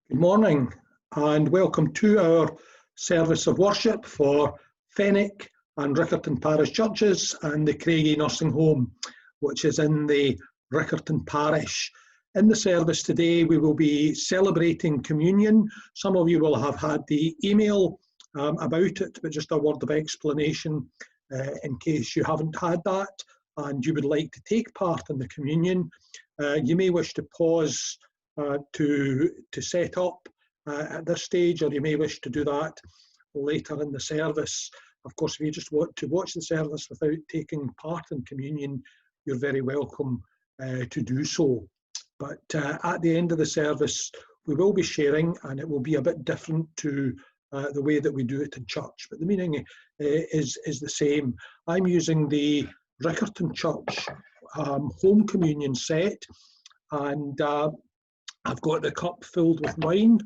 Good morning and welcome to our service of worship for Fenwick and Riccarton Parish Churches and the Craigie Nursing Home, which is in the Riccarton Parish. In the service today we will be celebrating communion. Some of you will have had the email about it, but just a word of explanation in case you haven't had that and you would like to take part in the communion. You may wish to pause to set up at this stage, or you may wish to do that later in the service. Of course, if you just want to watch the service without taking part in communion, you're very welcome to do so. But at the end of the service, we will be sharing, and it will be a bit different to the way that we do it in church, but the meaning is the same. I'm using the Riccarton Church home communion set, and I've got the cup filled with wine,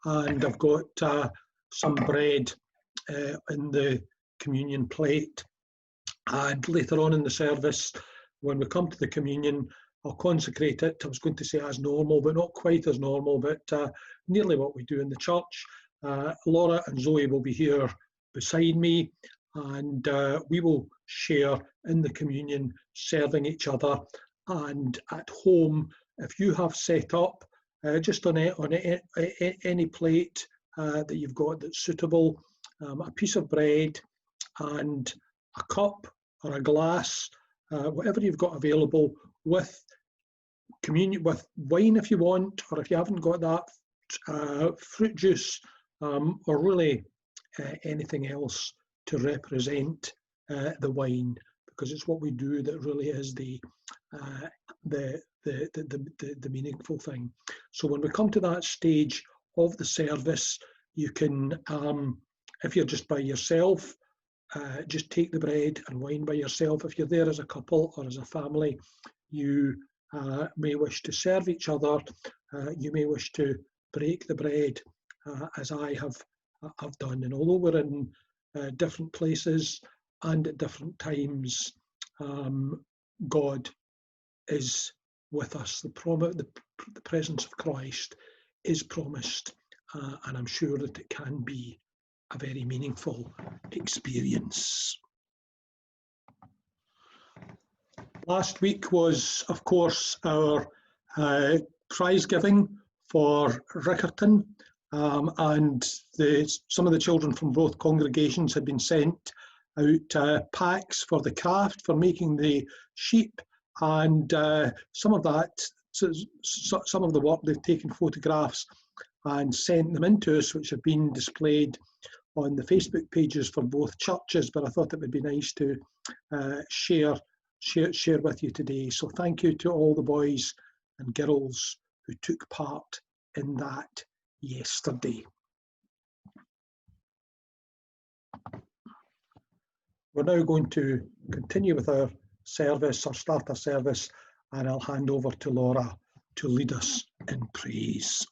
and I've got some bread in the communion plate. And later on in the service, when we come to the communion, I'll consecrate it. I was going to say as normal, but not quite as normal, but nearly what we do in the church. Laura and Zoe will be here beside me, and we will share in the communion, serving each other. And at home, if you have set up just on any plate that you've got that's suitable, a piece of bread and a cup or a glass, whatever you've got available, with communion, with wine if you want, or if you haven't got that, fruit juice, or really anything else to represent the wine, because it's what we do that really is the meaningful thing. So when we come to that stage of the service, you can, if you're just by yourself, just take the bread and wine by yourself. If you're there as a couple or as a family, you may wish to serve each other. You may wish to break the bread, as I have done. And although we're in different places and at different times, God is with us. The presence of Christ is promised, and I'm sure that it can be a very meaningful experience. Last week was, of course, our prize giving for Riccarton, and some of the children from both congregations had been sent out packs for the craft, for making the sheep, and some of the work, they've taken photographs and sent them in to us, which have been displayed on the Facebook pages for both churches. But I thought it would be nice to share with you today. So thank you to all the boys and girls who took part in that yesterday. We're now going to continue with our service, or start our service, and I'll hand over to Laura to lead us in praise.